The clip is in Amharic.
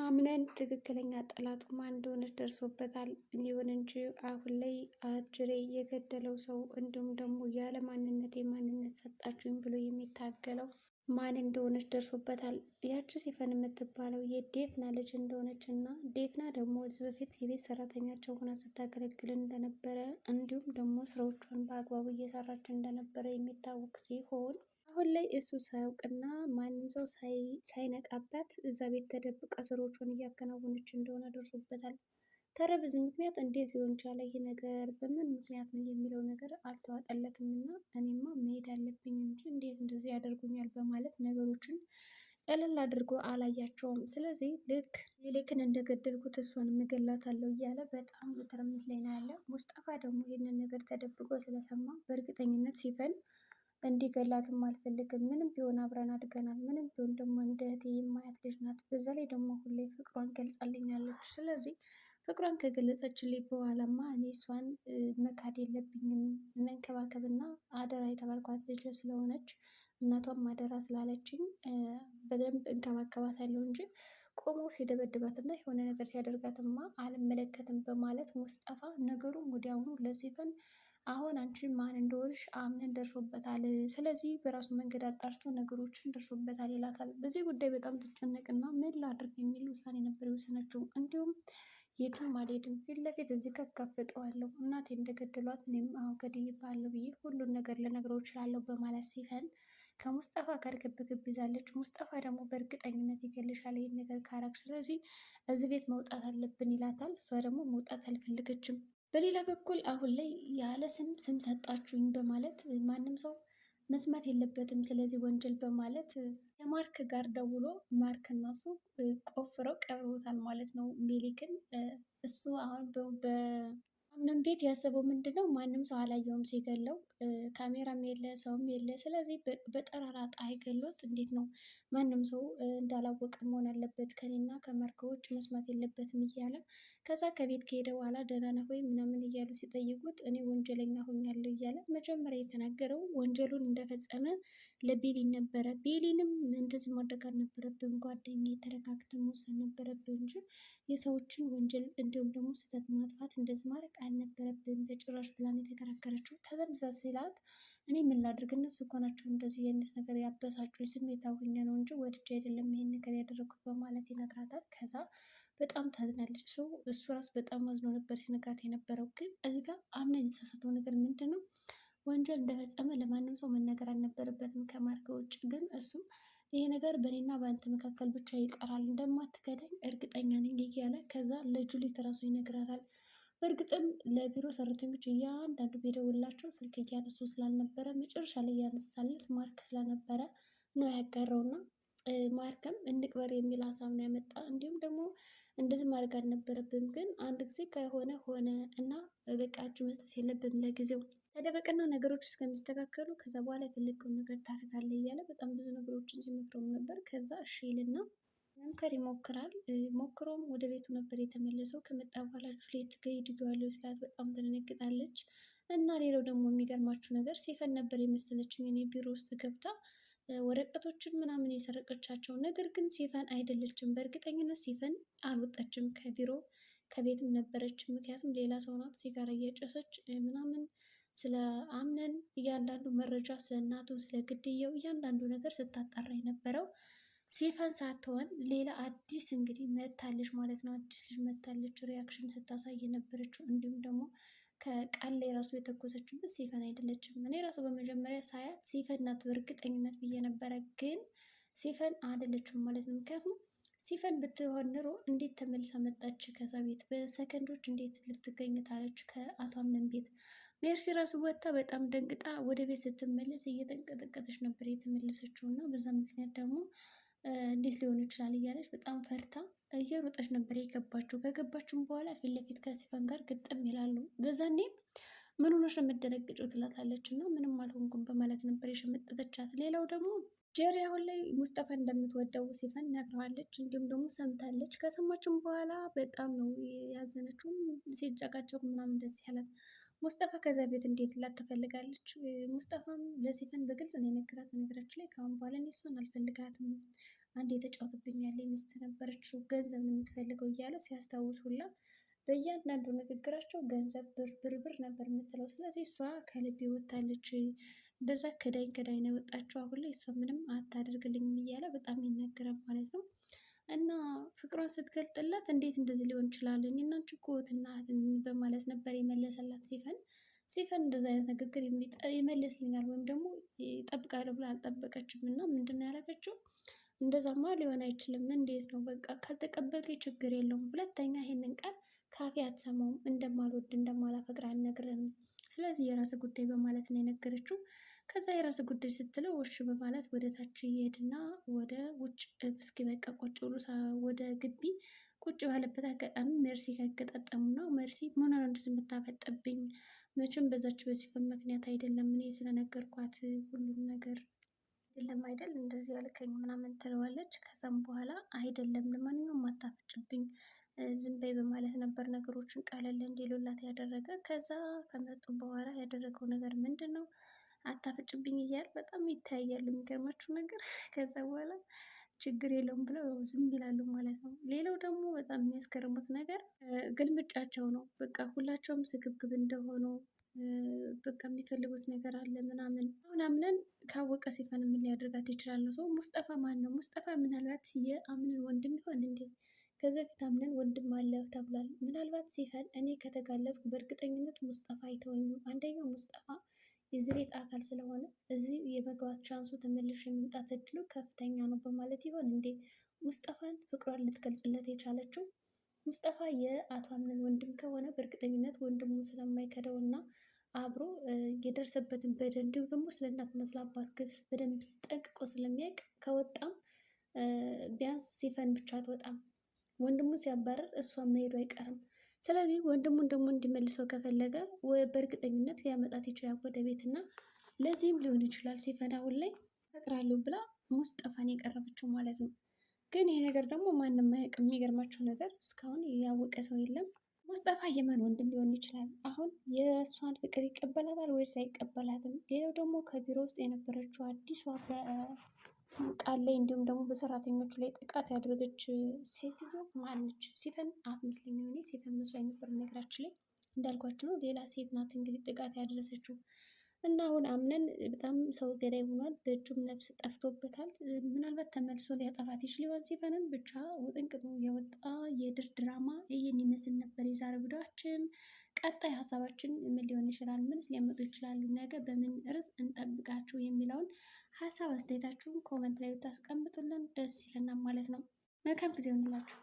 አምነን ትክክለኛ ጠላቱ ማን እንደሆነች ደርሶበታል። ይሁን እንጂ አሁን ላይ አጅሬ የገደለው ሰው እንዲሁም ደግሞ ያለ ማንነት ሰጣችሁኝ ብሎ የሚታገለው ማን እንደሆነች ደርሶበታል። ያቺ ሲፈን የምትባለው የዴፍና ልጅ እንደሆነች እና ዴፍና ደግሞ እዚህ በፊት የቤት ሰራተኛቸው ሆና ስታገለግል እንደነበረ እንዲሁም ደግሞ ስራዎቿን በአግባቡ እየሰራች እንደነበረ የሚታወቅ ሲሆን አሁን ላይ እሱ ሳያውቅና ማንም ሰው ሳይነቃባት እዛ ቤት ተደብቃ ስራዎቿን እያከናወነች እንደሆነ ደርሶበታል። ታዲያ በዚህ ምክንያት እንዴት ሊሆን ቻለ ይህ ነገር በምን ምክንያት ነው የሚለው ነገር አልተዋጠለትም እና እኔማ መሄድ አለብኝ እንጂ እንዴት እንደዚህ ያደርጉኛል በማለት ነገሮችን ቀለል አድርጎ አላያቸውም። ስለዚህ ልክ ሜሌክን እንደገደልኩት እሷን እገላታለሁ እያለ በጣም በትርምስ ላይ ነው ያለ። ሙስጠፋ ደግሞ ይህንን ነገር ተደብቆ ስለሰማ በእርግጠኝነት ሲፈን እንዲገላትም አልፈልግም። ምንም ቢሆን አብረን አድገናል። ምንም ቢሆን ደግሞ እንደ እህቴ የማያት ልጅ ናት። በዛ ላይ ደግሞ ሁሌ ፍቅሯን ገልጻልኛለች። ስለዚህ ፍቅሯን ከገለጸችልኝ በኋላማ እኔ እሷን መካድ የለብኝም። መንከባከብና አደራ የተባልኳት ልጅ ስለሆነች እናቷም አደራ ስላለችኝ በደንብ እንከባከባታለሁ እንጂ ቆሞ ሲደበድባትና የሆነ ነገር ሲያደርጋትማ አልመለከትም በማለት ሙስጠፋ ነገሩን ወዲያውኑ ለሲፈን አሁን አንቺ ማን እንደሆንሽ አምነን ደርሶበታል። ስለዚህ በራሱ መንገድ አጣርቶ ነገሮችን ደርሶበታል ይላታል። በዚህ ጉዳይ በጣም ትጨነቅና ምን ላድርግ የሚል ውሳኔ ነበር የወሰነችው። እንዲሁም የትም አልሄድም፣ ፊት ለፊት እዚህ ከጋፈጠዋለሁ፣ እናቴ እንደገደሏት እኔም አሁን ገድዬብሃለሁ ብዬ ሁሉን ነገር ልነግረው እችላለሁ በማለት ሲፈን ከሙስጠፋ ጋር ግብግብ ይዛለች። ሙስጠፋ ደግሞ በእርግጠኝነት ይገልሻል ይህን ነገር ካረግሽ፣ ስለዚህ እዚህ ቤት መውጣት አለብን ይላታል። እሷ ደግሞ መውጣት አልፈለገችም። በሌላ በኩል አሁን ላይ ያለ ስም ሰጣችሁኝ በማለት ማንም ሰው መስማት የለበትም ስለዚህ ወንጀል በማለት ከማርክ ጋር ደውሎ ማርክ እና እሱ ቆፍረው ቀብረውታል ማለት ነው ሜሌክን። እሱ አሁን በአምነን ቤት ያሰበው ምንድን ነው? ማንም ሰው አላየውም ሲገለው፣ ካሜራም የለ ሰውም የለ። ስለዚህ በጠራራ ፀሐይ ገሎት እንዴት ነው ማንም ሰው እንዳላወቀ መሆን አለበት፣ ከኔና ከማርክ ውጭ መስማት የለበትም እያለ ከዛ ከቤት ከሄደ በኋላ ደህና ነህ ወይ ምናምን እያሉ ሲጠይቁት እኔ ወንጀለኛ ሆኛለሁ እያለ መጀመሪያ የተናገረው ወንጀሉን እንደፈጸመ ለቤሊን ነበረ። ቤሊንም እንደዚህ ማድረግ አልነበረብን ጓደኛ፣ ተረጋግተን መወሰን ነበረብን እንጂ የሰዎችን ወንጀል እንዲሁም ደግሞ ስህተት ማጥፋት እንደዚህ ማድረግ አልነበረብን በጭራሽ ብላን የተከራከረችው። ተዘምዛ ሲላት እኔ ምን ላድርግ እነሱ እኮ ናቸው እንደዚህ አይነት ነገር ያበሳጩኝ፣ ስሜታዊ ሆኜ ነው እንጂ ወድጄ አይደለም ይሄን ነገር ያደረኩት በማለት ይነግራታል። ከዛ በጣም ታዝናለች። እሱ ራሱ በጣም አዝኖ ነበር ሲነግራት የነበረው። ግን እዚህ ጋር አምነን የተሳሳተው ነገር ምንድን ነው? ወንጀል እንደፈጸመ ለማንም ሰው መነገር አልነበረበትም ከማርክ ውጭ። ግን እሱ ይሄ ነገር በእኔና በአንተ መካከል ብቻ ይቀራል፣ እንደማትከዳኝ እርግጠኛ ነኝ እያለ ከዛ ለጁሊት ራሱ ይነግራታል። በእርግጥም ለቢሮ ሰራተኞች እያንዳንዱ ቢደውላቸው ስልክ እያነሱ ስላልነበረ መጨረሻ ላይ ያነሳለት ማርክ ስለነበረ ነው ያጋራውና ማርከም እንቅበር የሚል ሀሳብ ነው ያመጣ። እንዲሁም ደግሞ እንደዚህ ማድረግ አልነበረብም፣ ግን አንድ ጊዜ ከሆነ ሆነ እና በቃ እጅ መስጠት የለብም ለጊዜው ተደበቅና ነገሮች እስከሚስተካከሉ ከዛ በኋላ የፈለግከውን ነገር ታደርጋለህ እያለ በጣም ብዙ ነገሮችን ሲመክረውም ነበር። ከዛ እሺ ይልና መምከር ይሞክራል። ሞክሮም ወደ ቤቱ ነበር የተመለሰው። ከመጣ በኋላ ጁሊየት ገይድዋለሁ ስላት በጣም ትደነግጣለች። እና ሌላው ደግሞ የሚገርማችሁ ነገር ሲፈን ነበር የመሰለችኝ እኔ ቢሮ ውስጥ ገብታ ወረቀቶችን ምናምን የሰረቀቻቸው፣ ነገር ግን ሲፈን አይደለችም። በእርግጠኝነት ሲፈን አልወጣችም ከቢሮ ከቤትም ነበረች። ምክንያቱም ሌላ ሰው ናት ሲጋራ እያጨሰች ምናምን ስለ አምነን እያንዳንዱ መረጃ ስለ እናቱ ስለ ግድያው እያንዳንዱ ነገር ስታጣራ የነበረው ሲፈን ሳትሆን ሌላ አዲስ እንግዲህ መታለች ማለት ነው። አዲስ ልጅ መታለች ሪያክሽን ስታሳይ የነበረችው። እንዲሁም ደግሞ ከቃል ላይ ራሱ የተኮሰችበት ሲፈን አይደለችም። እኔ ራሱ በመጀመሪያ ሳያት ሲፈን ናት በእርግጠኝነት ብዬ ነበረ፣ ግን ሲፈን አይደለችም ማለት ነው። ምክንያቱም ሲፈን ብትሆን ኑሮ እንዴት ተመልሳ መጣች ከዛ ቤት? በሰከንዶች እንዴት ልትገኝ ታለች ከአቶ አምነን ቤት? ሜርሲ ራሱ ወጥታ በጣም ደንግጣ ወደ ቤት ስትመለስ እየተንቀጠቀጠች ነበር የተመለሰችው እና በዛ ምክንያት ደግሞ እንዴት ሊሆን ይችላል እያለች በጣም ፈርታ እየሮጠች ነበር የገባችው። ከገባችም በኋላ ፊት ለፊት ከሲፈን ጋር ግጥም ይላሉ። በዛኔ ምን ሆነሽ ነው የምትደነግጪው ትላታለች እና ምንም አልሆንኩም በማለት ነበር የሸመጠተቻት። ሌላው ደግሞ ጀሪ አሁን ላይ ሙስጠፋ እንደምትወደው ሲፈን ነግረዋለች። እንዲሁም ደግሞ ሰምታለች። ከሰማችም በኋላ በጣም ነው ያዘነችው። ሲጨቃጨቁ ምናምን እንደዚህ ያላት ሙስጠፋ ከዛ ቤት እንዴት ላት ትፈልጋለች። ሙስጠፋም ለሲፈን በግልጽ ነው የነገራት። ነገራችን ላይ ከአሁን በኋላ እኔ እሷን አልፈልጋትም፣ አንድ የተጫወተብኝ ያለ ሚስት ነበረችው ገንዘብ ነው የምትፈልገው እያለ ሲያስታውስ ሁላ በእያንዳንዱ ንግግራቸው ገንዘብ ብር ብር ብር ነበር የምትለው። ስለዚህ እሷ ከልቤ ወታለች፣ እንደዛ ከዳኝ ነው የወጣችው። አሁን ላይ እሷ ምንም አታደርግልኝም እያለ በጣም ይናገራል ማለት ነው። እና ፍቅሯን ስትገልጥለት እንዴት እንደዚህ ሊሆን ይችላል? እኔ እና አንቺ እኮ እህትና እህት በማለት ነበር የመለሰላት ሲፈን። ሲፈን እንደዛ አይነት ንግግር ይመልስልኛል ወይም ደግሞ ይጠብቃለሁ ብላ አልጠበቀችም። እና ምንድን ነው ያደረገችው? እንደዛማ ሊሆን አይችልም። እንዴት ነው? በቃ ካልተቀበልከኝ ችግር የለውም፣ ሁለተኛ ይሄንን ቃል ካፌ አትሰማውም፣ እንደማልወድ እንደማላፈቅር አልነግርህም፣ ስለዚህ የራስ ጉዳይ በማለት ነው የነገረችው። ከዛ የራስ ጉዳይ ስትለው እሺ በማለት ወደ ታች ይሄድና ወደ ውጭ እስኪ በቃ ቁጭ ብሎ ወደ ግቢ ቁጭ ባለበት አጋጣሚ መርሲ ካገጣጠሙ ነው። መርሲ ምን ሆነ እንደዚህ የምታፈጥብኝ? መቼም በዛች በሲፈን ምክንያት አይደለም፣ እኔ ስለነገርኳት ሁሉም ነገር አይደለም አይደል እንደዚህ ያልከኝ ምናምን ትለዋለች። ከዛም በኋላ አይደለም ለማንኛውም አታፍጭብኝ ዝም በይ በማለት ነበር ነገሮችን ቀለል እንዲሉላት ያደረገ። ከዛ ከመጡ በኋላ ያደረገው ነገር ምንድን ነው? አታፍጭብኝ እያለ በጣም ይታያሉ። የሚገርማችሁ ነገር ከዛ በኋላ ችግር የለውም ብለው ዝም ይላሉ ማለት ነው። ሌላው ደግሞ በጣም የሚያስገርሙት ነገር ግልምጫቸው ነው። በቃ ሁላቸውም ስግብግብ እንደሆኑ በቃ የሚፈልጉት ነገር አለ ምናምን። አሁን አምነን ካወቀ ሲፈን ምን ሊያደርጋት ይችላል? ሰው ሙስጠፋ ማን ነው? ሙስጠፋ ምናልባት የአምነን ወንድም ይሆን እንዴ? ከዚህ በፊት አምነን ወንድም አለ ተብሏል። ምናልባት ሲፈን እኔ ከተጋለጥኩ በእርግጠኝነት ሙስጠፋ አይተወኝም። አንደኛው ሙስጠፋ የዚህ ቤት አካል ስለሆነ እዚህ የመግባት ቻንሱ ተመልሶ የመምጣት እድሉ ከፍተኛ ነው በማለት ይሆን እንዴ ሙስጠፋን ፍቅሯን ልትገልጽለት የቻለችው? ሙስጠፋ የአቶ አምነን ወንድም ከሆነ በእርግጠኝነት ወንድሙን ስለማይከደው እና አብሮ የደረሰበትን በደል እንዲሁም ደግሞ ስለ እናትና ስለ አባት ግፍ በደንብ ጠንቅቆ ስለሚያውቅ ከወጣም ቢያንስ ሲፈን ብቻ አትወጣም። ወንድሙ ሲያባረር እሷ መሄዱ አይቀርም። ስለዚህ ወንድሙን ደግሞ እንዲመልሰው ከፈለገ በእርግጠኝነት ሊያመጣት ይችላል ወደ ቤት እና ለዚህም ሊሆን ይችላል ሲፈን አሁን ላይ እፈቅራለሁ ብላ ሙስጠፋን የቀረበችው ማለት ነው። ግን ይሄ ነገር ደግሞ ማንም አያውቅም። የሚገርማቸው ነገር እስካሁን ያወቀ ሰው የለም። ሙስጠፋ የማን ወንድም ሊሆን ይችላል? አሁን የእሷን ፍቅር ይቀበላታል ወይስ አይቀበላትም? ሌላው ደግሞ ከቢሮ ውስጥ የነበረችው አዲሷ ቃል ላይ እንዲሁም ደግሞ በሰራተኞቹ ላይ ጥቃት ያደረገች ሴትዮ ማነች? ሲፈን አትመስለኝም። እኔ ሲፈን መስላኝ ነበር። ነገራችን ላይ እንዳልኳችሁ ነው፣ ሌላ ሴት ናት እንግዲህ ጥቃት ያደረሰችው። እና አሁን አምነን በጣም ሰው ገዳይ ሆኗል። በእጁም ነፍስ ጠፍቶበታል። ምናልባት ተመልሶ ሊያጠፋት ይችል ይሆን ሲፈንን። ብቻ ውጥንቅጡ የወጣ የድር ድራማ ይህን ይመስል ነበር የዛሬ ቪዲዮአችን። ቀጣይ ሀሳባችን ምን ሊሆን ይችላል? ምንስ ሊያመጡ ይችላሉ? ነገ በምን ርዕስ እንጠብቃችሁ የሚለውን ሀሳብ አስተያየታችሁን ኮመንት ላይ ብታስቀምጡልን ደስ ይለናል ማለት ነው። መልካም ጊዜ ይሆንላችሁ።